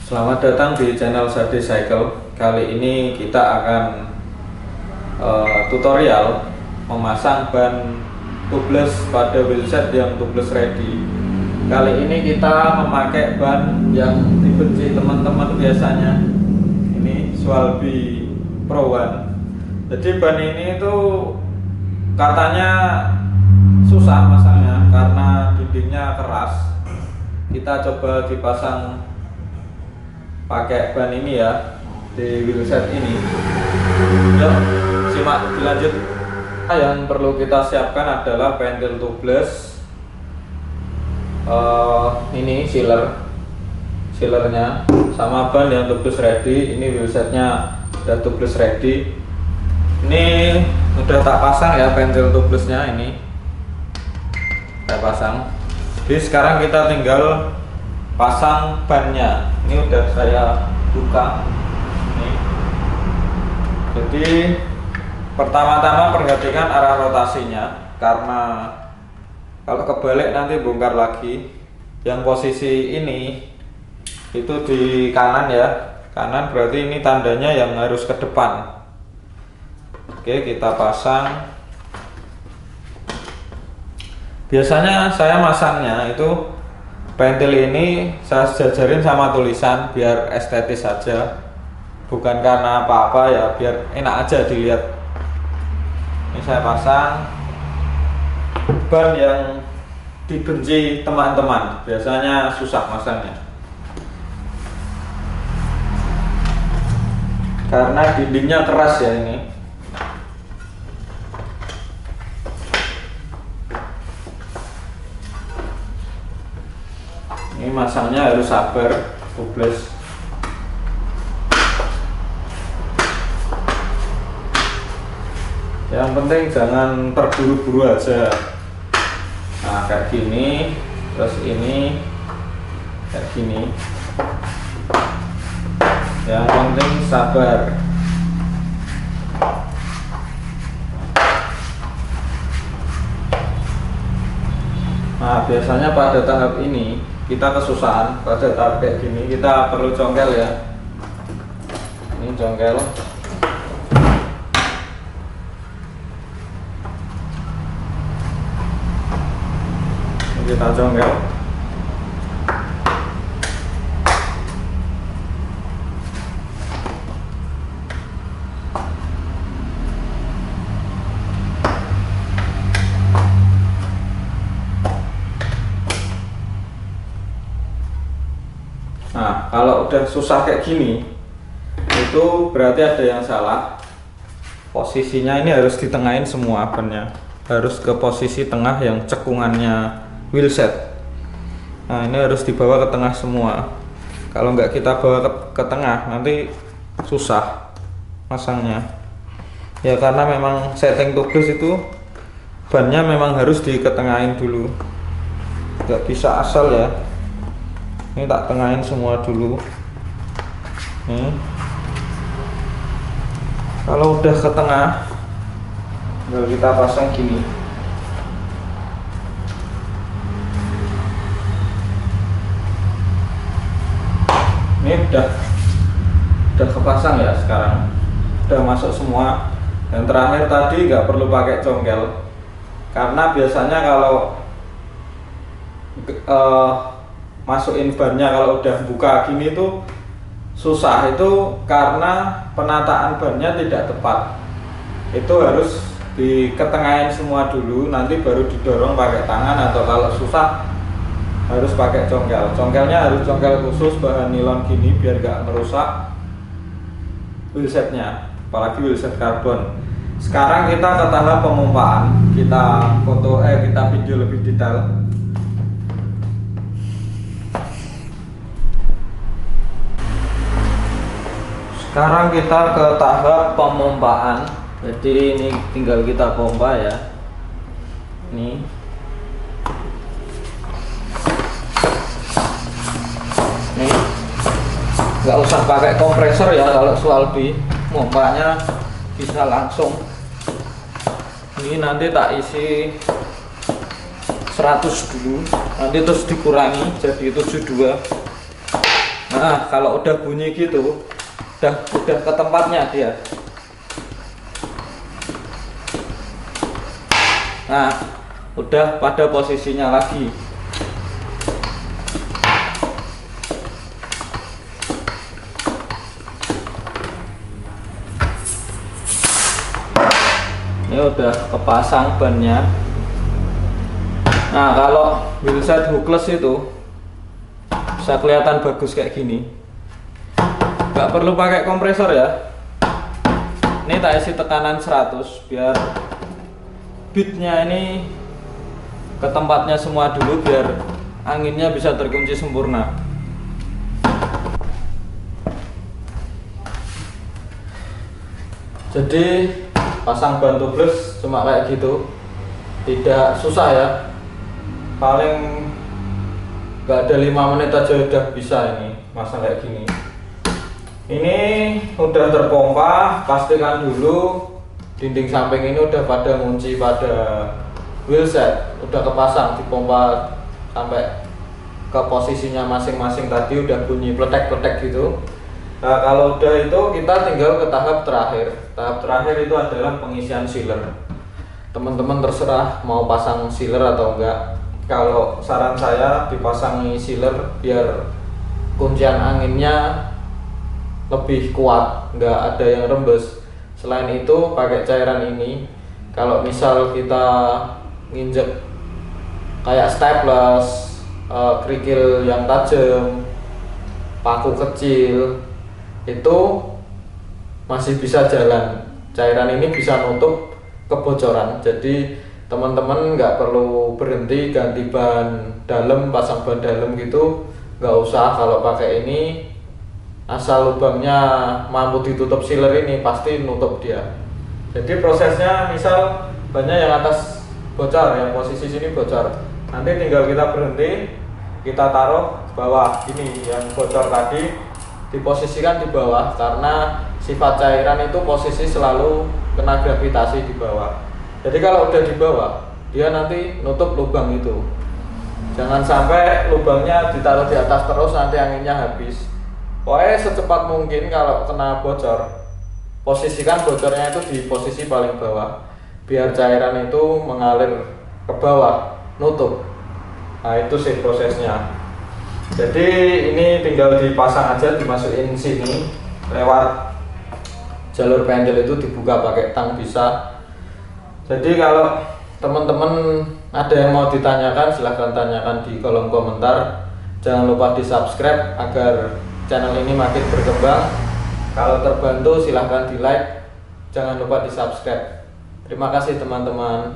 Selamat datang di channel Sade Cycle. Kali ini kita akan tutorial memasang ban tubeless pada wheelset yang tubeless ready. Kali ini kita memakai ban yang dibenci teman-teman biasanya. Ini Swalby Pro One. Jadi ban ini tuh katanya susah masangnya karena dindingnya keras. Kita coba dipasang pakai ban ini ya di wheelset ini. Yuk simak lebih lanjut. Yang perlu kita siapkan adalah pentil tubeless, ini sealernya, sama ban yang tubeless ready. Ini wheelsetnya udah tubeless ready. Ini udah tak pasang ya pentil tubelessnya, ini saya pasang. Jadi sekarang kita tinggal pasang bannya. Ini udah saya buka. Nih. Jadi pertama-tama perhatikan arah rotasinya, karena kalau kebalik nanti bongkar lagi. Yang posisi ini itu di kanan ya, kanan berarti ini tandanya yang harus ke depan. Oke, kita pasang. Biasanya saya masangnya itu pentil ini saya jajarin sama tulisan biar estetis saja, bukan karena apa-apa ya, biar enak aja dilihat. Ini saya pasang ban yang dibenci teman-teman, biasanya susah masangnya karena dindingnya keras ya. Ini masangnya harus sabar, tubeless. Yang penting jangan terburu-buru aja. Nah kayak gini, terus ini kayak gini. Yang penting sabar. Nah biasanya pada tahap ini kita kesusahan. Pada tahap kayak gini kita perlu congkel ya. Ini congkel. Ini kita congkel. Nah, kalau udah susah kayak gini, itu berarti ada yang salah. Posisinya ini harus ditengahin semua bannya, harus ke posisi tengah yang cekungannya wheelset. Nah, ini harus dibawa ke tengah semua. Kalau nggak kita bawa ke tengah, nanti susah masangnya. Ya karena memang setting tubeless itu bannya memang harus diketengahin dulu, nggak bisa asal ya. Ini tak tengahin semua dulu. Nih. Kalau udah ke tengah, tinggal kita pasang gini. Ini udah kepasang ya sekarang. Udah masuk semua. Dan terakhir tadi nggak perlu pakai congkel, karena biasanya kalau masukin bannya kalau udah buka gini tuh susah, itu karena penataan bannya tidak tepat. Itu harus diketengahin semua dulu, nanti baru didorong pakai tangan, atau kalau susah harus pakai congkel. Congkelnya harus congkel khusus bahan nilon gini biar gak merusak wheelsetnya, apalagi wheelset karbon. Sekarang kita ke tahap pemompaan. Kita video lebih detail. Sekarang kita ke tahap pemompaan. Jadi ini tinggal kita pompa ya. Nih. Nih. Nggak usah pakai kompresor ya kalau Swalby. Pompanya bisa langsung. Ini nanti tak isi 100 dulu. Nanti terus dikurangi jadi 72. Nah, kalau udah bunyi gitu, udah ke tempatnya dia. Nah, udah pada posisinya lagi. Ini udah kepasang bannya. Nah, kalau wheelset hookless itu bisa kelihatan bagus kayak gini. Nggak perlu pakai kompresor ya. Ini tak isi tekanan 100 biar beatnya ini ke tempatnya semua dulu, biar anginnya bisa terkunci sempurna. Jadi pasang ban tubeless cuma kayak gitu, tidak susah ya, paling nggak ada 5 menit aja udah bisa ini masang kayak gini. Ini udah terpompa, pastikan dulu dinding samping ini udah pada ngunci pada wheelset, udah kepasang, dipompa sampai ke posisinya masing-masing. Tadi udah bunyi pletek-pletek gitu. Nah, kalau udah itu kita tinggal ke tahap terakhir. Tahap terakhir itu adalah pengisian sealer. Teman-teman terserah mau pasang sealer atau enggak. Kalau saran saya dipasangi sealer biar kuncian anginnya lebih kuat, nggak ada yang rembes. Selain itu pakai cairan ini, kalau misal kita nginjek kayak staples, kerikil yang tajam, paku kecil, itu masih bisa jalan. Cairan ini bisa nutup kebocoran, jadi teman-teman nggak perlu berhenti ganti ban dalam, pasang ban dalam gitu, nggak usah. Kalau pakai ini, asal lubangnya mampu ditutup sealer ini pasti nutup dia. Jadi prosesnya misal bannya yang atas bocor, yang posisi sini bocor, nanti tinggal kita berhenti, kita taruh bawah ini yang bocor tadi, diposisikan di bawah, karena sifat cairan itu posisi selalu kena gravitasi di bawah. Jadi kalau udah di bawah, dia nanti nutup lubang itu. Jangan sampai lubangnya ditaruh di atas terus, nanti anginnya habis. Pokoknya secepat mungkin kalau kena bocor, posisikan bocornya itu di posisi paling bawah, biar cairan itu mengalir ke bawah, nutup. Nah, itu sih prosesnya. Jadi ini tinggal dipasang aja, dimasukin sini lewat jalur pentil, itu dibuka pakai tang bisa. Jadi kalau teman-teman ada yang mau ditanyakan, silahkan tanyakan di kolom komentar. Jangan lupa di subscribe agar channel ini makin berkembang. Kalau terbantu silahkan di like, jangan lupa di subscribe. Terima kasih teman-teman.